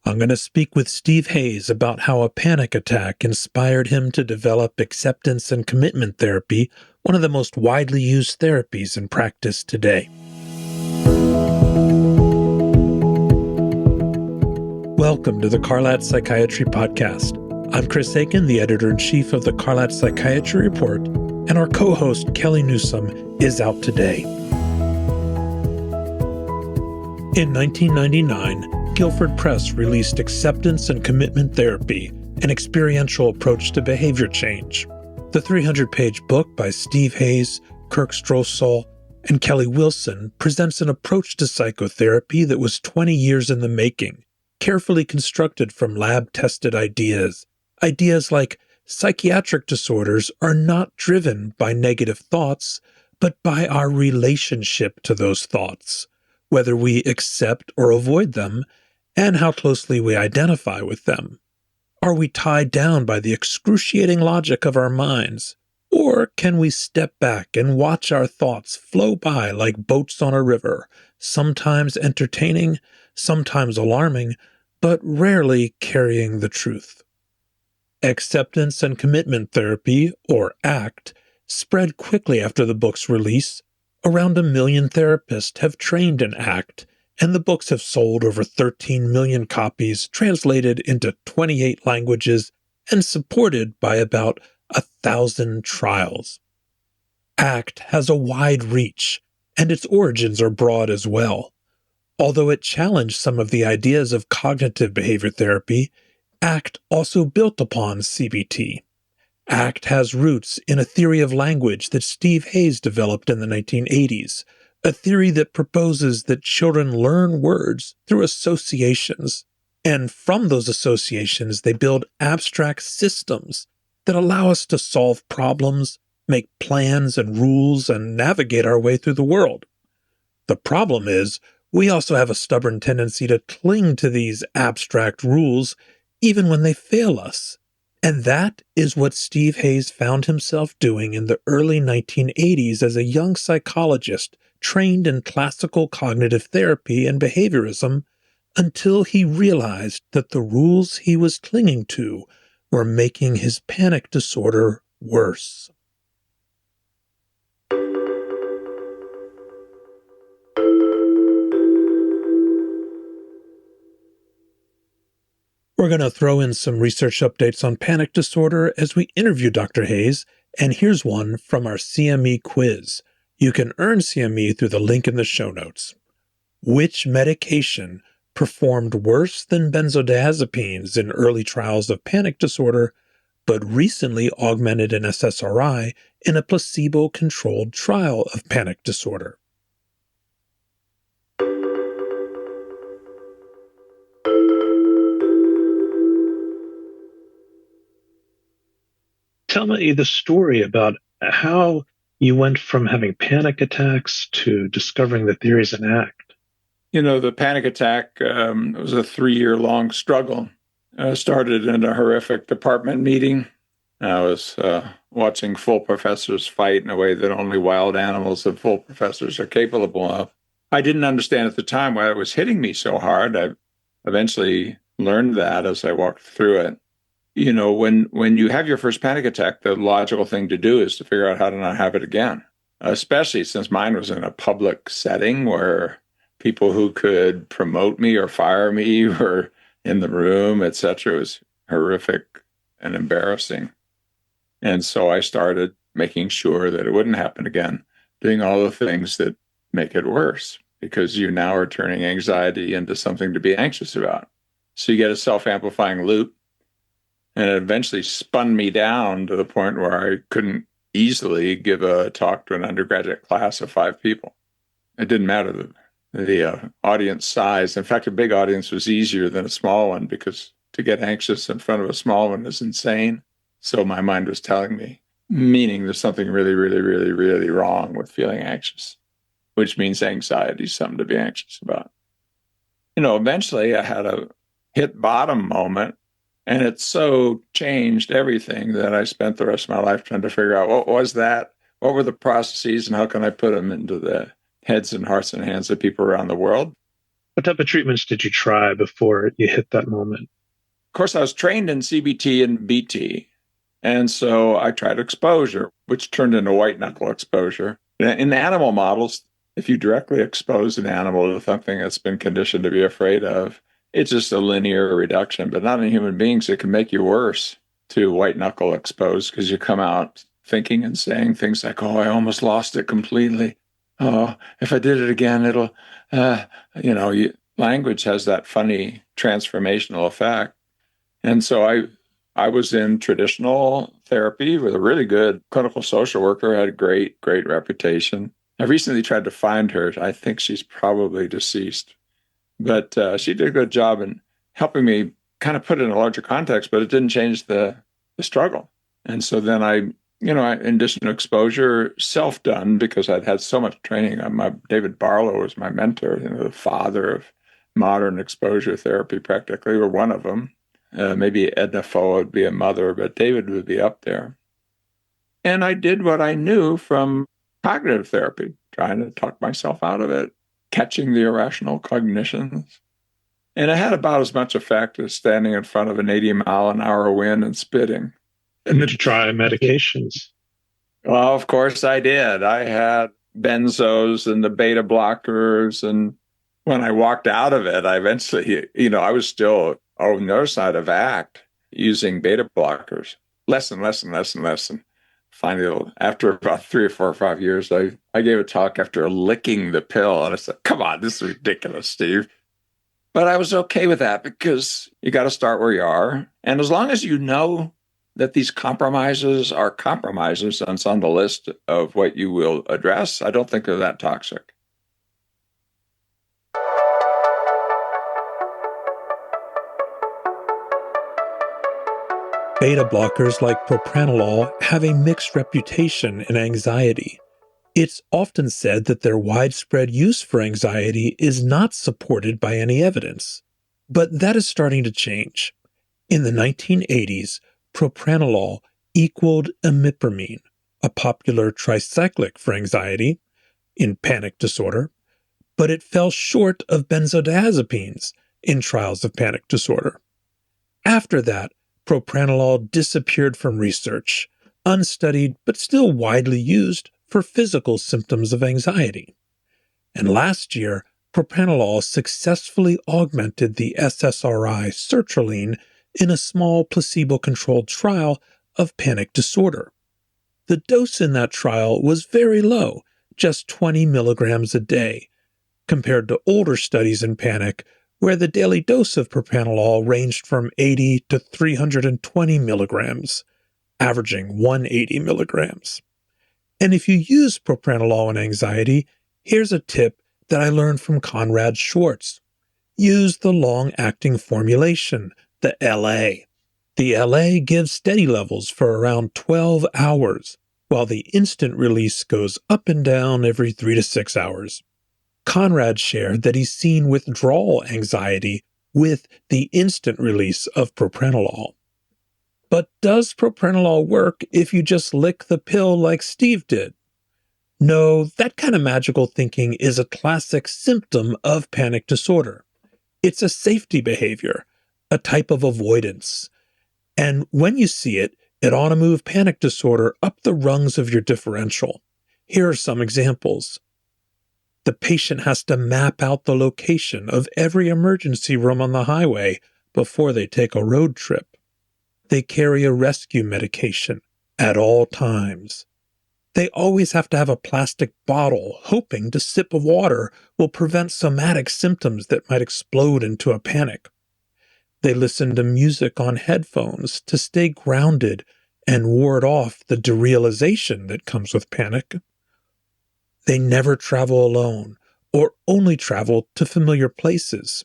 I'm going to speak with Steve Hayes about how a panic attack inspired him to develop acceptance and commitment therapy, one of the most widely used therapies in practice today. Welcome to the Carlat Psychiatry Podcast. I'm Chris Aiken, the editor-in-chief of the Carlat Psychiatry Report, and our co-host, Kelly Newsome, is out today. In 1999, Guilford Press released Acceptance and Commitment Therapy, an experiential approach to behavior change. The 300-page book by Steve Hayes, Kirk Strosahl, and Kelly Wilson presents an approach to psychotherapy that was 20 years in the making, carefully constructed from lab-tested ideas. Ideas like psychiatric disorders are not driven by negative thoughts, but by our relationship to those thoughts, whether we accept or avoid them, and how closely we identify with them. Are we tied down by the excruciating logic of our minds? Or can we step back and watch our thoughts flow by like boats on a river, sometimes entertaining, sometimes alarming, but rarely carrying the truth? Acceptance and Commitment Therapy, or ACT, spread quickly after the book's release. Around 1 million therapists have trained in ACT, and the books have sold over 13 million copies, translated into 28 languages, and supported by about 1,000 trials. ACT has a wide reach, and its origins are broad as well. Although it challenged some of the ideas of cognitive behavior therapy, ACT also built upon CBT. ACT has roots in a theory of language that Steve Hayes developed in the 1980s, a theory that proposes that children learn words through associations, and from those associations they build abstract systems that allow us to solve problems, make plans and rules, and navigate our way through the world. The problem is, we also have a stubborn tendency to cling to these abstract rules even when they fail us. And that is what Steve Hayes found himself doing in the early 1980s as a young psychologist trained in classical cognitive therapy and behaviorism, until he realized that the rules he was clinging to were making his panic disorder worse. We're going to throw in some research updates on panic disorder as we interview Dr. Hayes, and here's one from our CME quiz. You can earn CME through the link in the show notes. Which medication performed worse than benzodiazepines in early trials of panic disorder, but recently augmented an SSRI in a placebo-controlled trial of panic disorder? Tell me the story about how you went from having panic attacks to discovering the theories in ACT. You know, the panic attack was a 3-year-long struggle. Started in a horrific department meeting. I was watching full professors fight in a way that only wild animals and full professors are capable of. I didn't understand at the time why it was hitting me so hard. I eventually learned that as I walked through it. You know, when you have your first panic attack, the logical thing to do is to figure out how to not have it again, especially since mine was in a public setting where people who could promote me or fire me were in the room, etc. It was horrific and embarrassing. And so I started making sure that it wouldn't happen again, doing all the things that make it worse, because you now are turning anxiety into something to be anxious about. So you get a self-amplifying loop. And it eventually spun me down to the point where I couldn't easily give a talk to an undergraduate class of 5 people. It didn't matter the audience size. In fact, a big audience was easier than a small one, because to get anxious in front of a small one is insane. So my mind was telling me, meaning there's something really, really, really, really wrong with feeling anxious, which means anxiety is something to be anxious about. You know, eventually I had a hit bottom moment. And it so changed everything that I spent the rest of my life trying to figure out what was that, what were the processes, and how can I put them into the heads and hearts and hands of people around the world. What type of treatments did you try before you hit that moment? Of course, I was trained in CBT and BT. And so I tried exposure, which turned into white knuckle exposure. In the animal models, if you directly expose an animal to something that's been conditioned to be afraid of, it's just a linear reduction. But not in human beings, it can make you worse to white knuckle expose because you come out thinking and saying things like, oh, I almost lost it completely. Oh, if I did it again, it'll, language has that funny transformational effect. And so I was in traditional therapy with a really good clinical social worker, had a great reputation. I recently tried to find her. I think she's probably deceased. But she did a good job in helping me kind of put it in a larger context, but it didn't change the struggle. And so then in addition to exposure, self-done, because I'd had so much training. David Barlow was my mentor, the father of modern exposure therapy practically, or one of them. Maybe Edna Foe would be a mother, but David would be up there. And I did what I knew from cognitive therapy, trying to talk myself out of it, catching the irrational cognitions. And it had about as much effect as standing in front of an 80-mile-an-hour wind and spitting. And did you try medications? Well, of course I did. I had benzos and the beta blockers. And when I walked out of it, I eventually, I was still on the other side of ACT using beta blockers. Less and less. And finally, after about 3 or 4 or 5 years, I gave a talk after licking the pill. And I said, come on, this is ridiculous, Steve. But I was okay with that because you got to start where you are. And as long as you know that these compromises are compromises and it's on the list of what you will address, I don't think they're that toxic. Beta blockers like propranolol have a mixed reputation in anxiety. It's often said that their widespread use for anxiety is not supported by any evidence. But that is starting to change. In the 1980s, propranolol equaled imipramine, a popular tricyclic for anxiety in panic disorder, but it fell short of benzodiazepines in trials of panic disorder. After that, propranolol disappeared from research, unstudied but still widely used for physical symptoms of anxiety. And last year, propranolol successfully augmented the SSRI sertraline in a small placebo-controlled trial of panic disorder. The dose in that trial was very low, just 20 milligrams a day, compared to older studies in panic where the daily dose of propranolol ranged from 80 to 320 milligrams, averaging 180 milligrams. And if you use propranolol in anxiety, here's a tip that I learned from Conrad Schwartz. Use the long-acting formulation, the LA. The LA gives steady levels for around 12 hours, while the instant release goes up and down every 3 to 6 hours. Conrad shared that he's seen withdrawal anxiety with the instant release of propranolol. But does propranolol work if you just lick the pill like Steve did? No, that kind of magical thinking is a classic symptom of panic disorder. It's a safety behavior, a type of avoidance. And when you see it, it ought to move panic disorder up the rungs of your differential. Here are some examples. The patient has to map out the location of every emergency room on the highway before they take a road trip. They carry a rescue medication at all times. They always have to have a plastic bottle, hoping a sip of water will prevent somatic symptoms that might explode into a panic. They listen to music on headphones to stay grounded and ward off the derealization that comes with panic. They never travel alone or only travel to familiar places.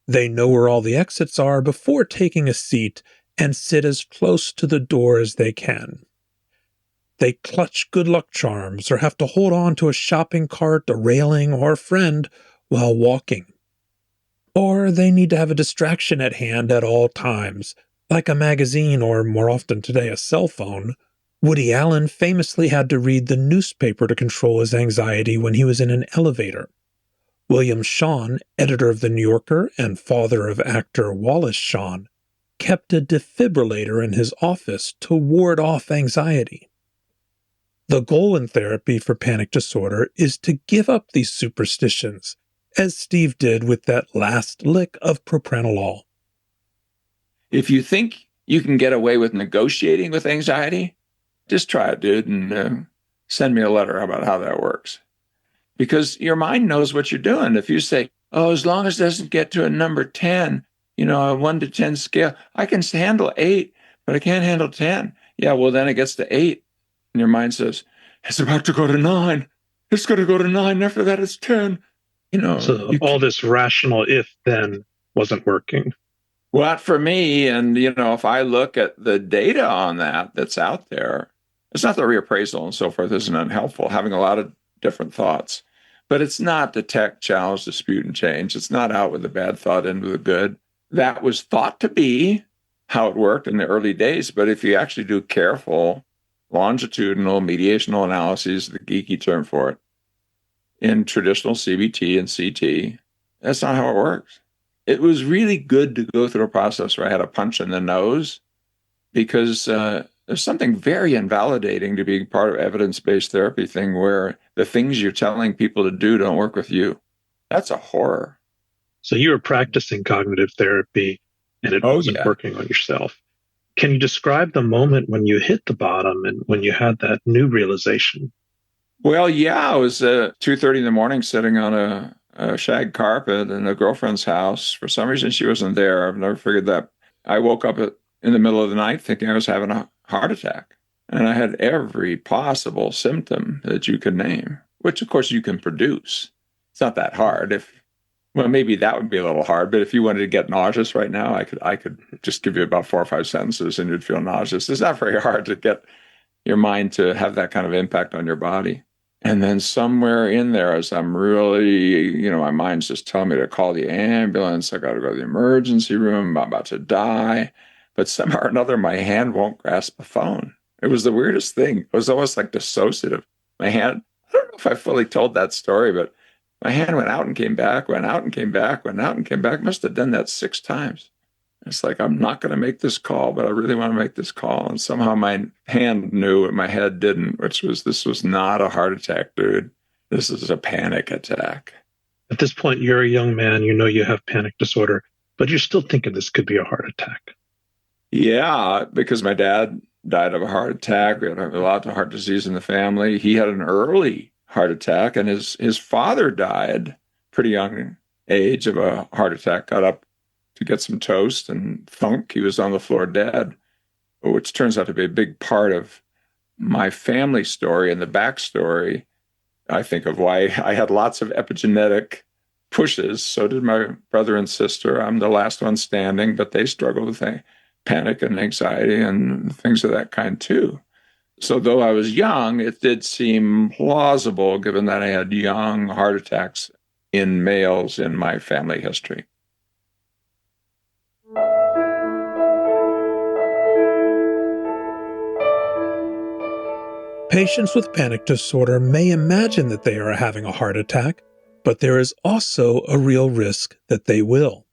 They know where all the exits are before taking a seat and sit as close to the door as they can. They clutch good luck charms or have to hold on to a shopping cart, a railing, or a friend while walking. Or they need to have a distraction at hand at all times, like a magazine or, more often today, a cell phone. Woody Allen famously had to read the newspaper to control his anxiety when he was in an elevator. William Shawn, editor of The New Yorker and father of actor Wallace Shawn, kept a defibrillator in his office to ward off anxiety. The goal in therapy for panic disorder is to give up these superstitions, as Steve did with that last lick of propranolol. If you think you can get away with negotiating with anxiety, just try it, dude, and send me a letter about how that works. Because your mind knows what you're doing. If you say, oh, as long as it doesn't get to a number 10, a 1 to 10 scale, I can handle 8, but I can't handle 10. Yeah, well, then it gets to 8. And your mind says, it's about to go to 9. It's going to go to 9. After that, it's 10. So all this rational if-then wasn't working. Well, for me, and, if I look at the data on that's out there, it's not that reappraisal and so forth isn't unhelpful, having a lot of different thoughts. But it's not detect, challenge, dispute, and change. It's not out with the bad thought into the good. That was thought to be how it worked in the early days. But if you actually do careful longitudinal mediational analyses, the geeky term for it, in traditional CBT and CT, that's not how it works. It was really good to go through a process where I had a punch in the nose, because there's something very invalidating to being part of evidence-based therapy thing where the things you're telling people to do don't work with you. That's a horror. So you were practicing cognitive therapy and it wasn't working on yourself. Can you describe the moment when you hit the bottom and when you had that new realization? Well, yeah, I was 2:30 in the morning sitting on a shag carpet in a girlfriend's house. For some reason, she wasn't there. I've never figured that. I woke up in the middle of the night thinking I was having a heart attack. And I had every possible symptom that you could name, which, of course, you can produce. It's not that hard. Well, maybe that would be a little hard, but if you wanted to get nauseous right now, I could just give you about 4 or 5 sentences and you'd feel nauseous. It's not very hard to get your mind to have that kind of impact on your body. And then somewhere in there, as I'm really, my mind's just telling me to call the ambulance. I got to go to the emergency room. I'm about to die. But somehow or another, my hand won't grasp the phone. It was the weirdest thing. It was almost like dissociative. My hand, I don't know if I fully told that story, but my hand went out and came back, went out and came back, went out and came back. Must have done that 6 times. It's like, I'm not going to make this call, but I really want to make this call. And somehow my hand knew and my head didn't, this was not a heart attack, dude. This is a panic attack. At this point, you're a young man, you have panic disorder, but you're still thinking this could be a heart attack. Yeah, because my dad died of a heart attack. We had a lot of heart disease in the family. He had an early heart attack, and his father died pretty young age of a heart attack. Got up to get some toast and thunk, he was on the floor dead, which turns out to be a big part of my family story and the backstory, I think, of why I had lots of epigenetic pushes. So did my brother and sister. I'm the last one standing, but they struggled with panic and anxiety and things of that kind too. So though I was young, it did seem plausible given that I had young heart attacks in males in my family history. Patients with panic disorder may imagine that they are having a heart attack, but there is also a real risk that they will.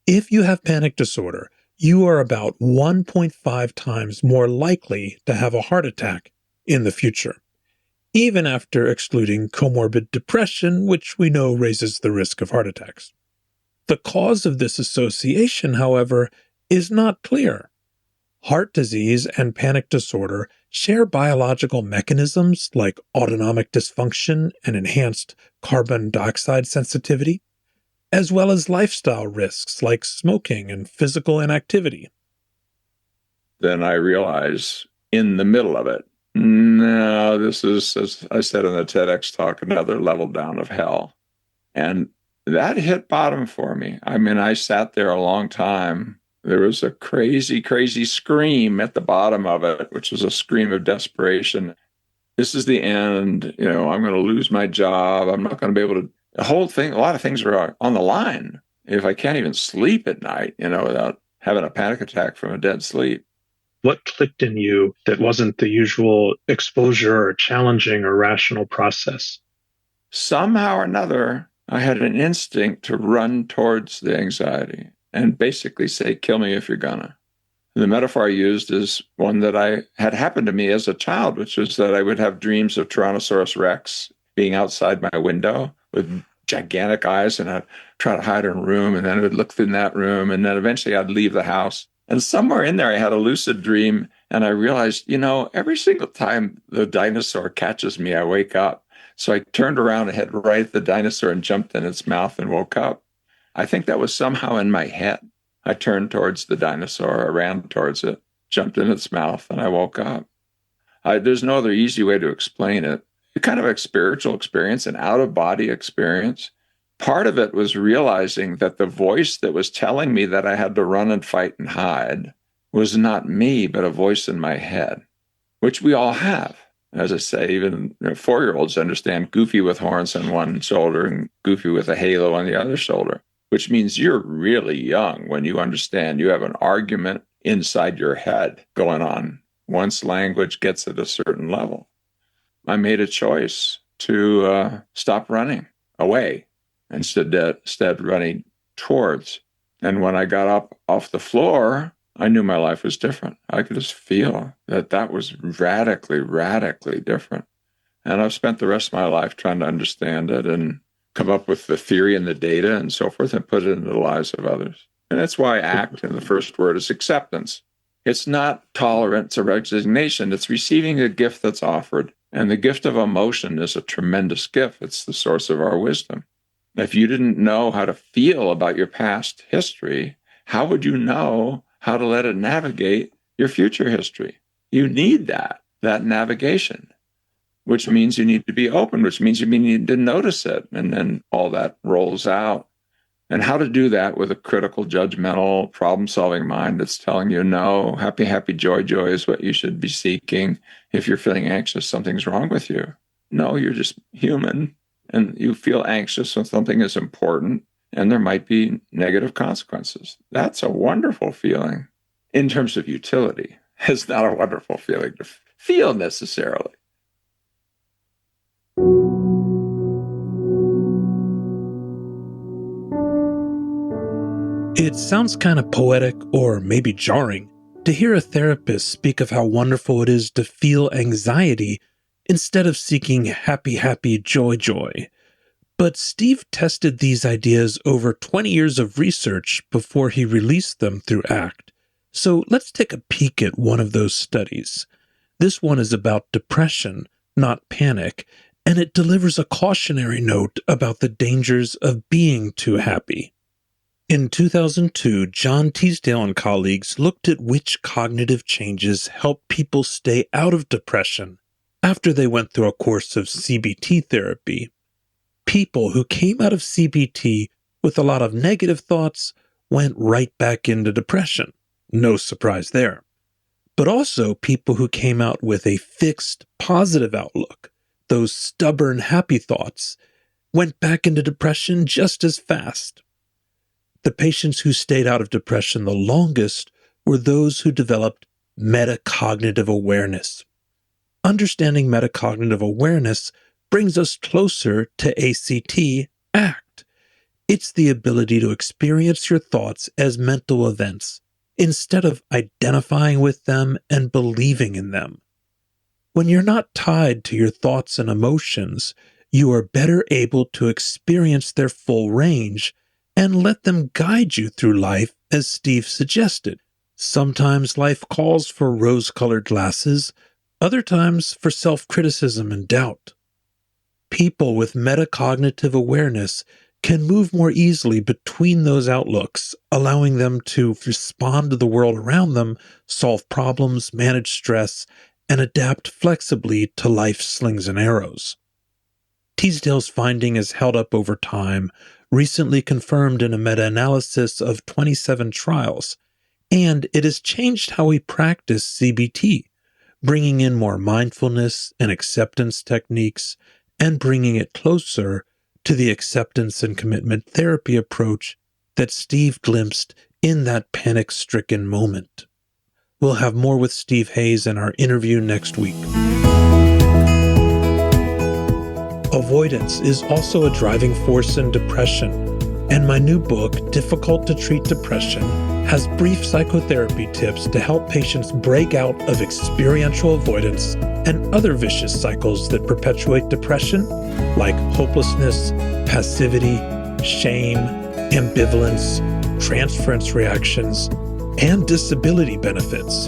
If you have panic disorder, you are about 1.5 times more likely to have a heart attack in the future, even after excluding comorbid depression, which we know raises the risk of heart attacks. The cause of this association, however, is not clear. Heart disease and panic disorder share biological mechanisms like autonomic dysfunction and enhanced carbon dioxide sensitivity, as well as lifestyle risks like smoking and physical inactivity. Then I realize in the middle of it, no, this is, as I said in the TEDx talk, another level down of hell. And that hit bottom for me. I mean, I sat there a long time. There was a crazy, crazy scream at the bottom of it, which was a scream of desperation. This is the end. I'm going to lose my job. I'm not going to be able to. The whole thing, a lot of things are on the line. If I can't even sleep at night, without having a panic attack from a dead sleep. What clicked in you that wasn't the usual exposure or challenging or rational process? Somehow or another, I had an instinct to run towards the anxiety and basically say, kill me if you're gonna. The metaphor I used is one that I had happened to me as a child, which was that I would have dreams of Tyrannosaurus Rex being outside my window with gigantic eyes, and I'd try to hide in a room, and then I would look through that room, and then eventually I'd leave the house. And somewhere in there, I had a lucid dream, and I realized, every single time the dinosaur catches me, I wake up. So I turned around and headed right at the dinosaur and jumped in its mouth and woke up. I think that was somehow in my head. I turned towards the dinosaur, I ran towards it, jumped in its mouth, and I woke up. There's no other easy way to explain it. It's kind of a spiritual experience, an out-of-body experience. Part of it was realizing that the voice that was telling me that I had to run and fight and hide was not me, but a voice in my head, which we all have. As I say, even 4-year-olds understand Goofy with horns on one shoulder and Goofy with a halo on the other shoulder, which means you're really young when you understand you have an argument inside your head going on once language gets at a certain level. I made a choice to stop running away instead running towards. And when I got up off the floor, I knew my life was different. I could just feel that was radically, radically different. And I've spent the rest of my life trying to understand it and come up with the theory and the data and so forth and put it into the lives of others. And that's why ACT, in the first word, is acceptance. It's not tolerance or resignation. It's receiving a gift that's offered. And the gift of emotion is a tremendous gift. It's the source of our wisdom. If you didn't know how to feel about your past history, how would you know how to let it navigate your future history? You need that navigation, which means you need to be open, which means you need to notice it. And then all that rolls out. And how to do that with a critical, judgmental, problem-solving mind that's telling you, no, happy, happy, joy, joy is what you should be seeking. If you're feeling anxious, something's wrong with you. No, you're just human, and you feel anxious when something is important, and there might be negative consequences. That's a wonderful feeling. In terms of utility, it's not a wonderful feeling to feel necessarily. It sounds kind of poetic or maybe jarring to hear a therapist speak of how wonderful it is to feel anxiety instead of seeking happy, happy, joy, joy. But Steve tested these ideas over 20 years of research before he released them through ACT. So let's take a peek at one of those studies. This one is about depression, not panic, and it delivers a cautionary note about the dangers of being too happy. In 2002, John Teasdale and colleagues looked at which cognitive changes help people stay out of depression after they went through a course of CBT therapy. People who came out of CBT with a lot of negative thoughts went right back into depression. No surprise there. But also people who came out with a fixed, positive outlook, those stubborn, happy thoughts, went back into depression just as fast. The patients who stayed out of depression the longest were those who developed metacognitive awareness. Understanding metacognitive awareness brings us closer to ACT. It's the ability to experience your thoughts as mental events instead of identifying with them and believing in them. When you're not tied to your thoughts and emotions, you are better able to experience their full range and let them guide you through life, as Steve suggested. Sometimes life calls for rose-colored glasses, other times for self-criticism and doubt. People with metacognitive awareness can move more easily between those outlooks, allowing them to respond to the world around them, solve problems, manage stress, and adapt flexibly to life's slings and arrows. Teasdale's finding is held up over time, recently confirmed in a meta-analysis of 27 trials, and it has changed how we practice CBT, bringing in more mindfulness and acceptance techniques, and bringing it closer to the acceptance and commitment therapy approach that Steve glimpsed in that panic-stricken moment. We'll have more with Steve Hayes in our interview next week. Avoidance is also a driving force in depression, and my new book, Difficult to Treat Depression, has brief psychotherapy tips to help patients break out of experiential avoidance and other vicious cycles that perpetuate depression, like hopelessness, passivity, shame, ambivalence, transference reactions, and disability benefits.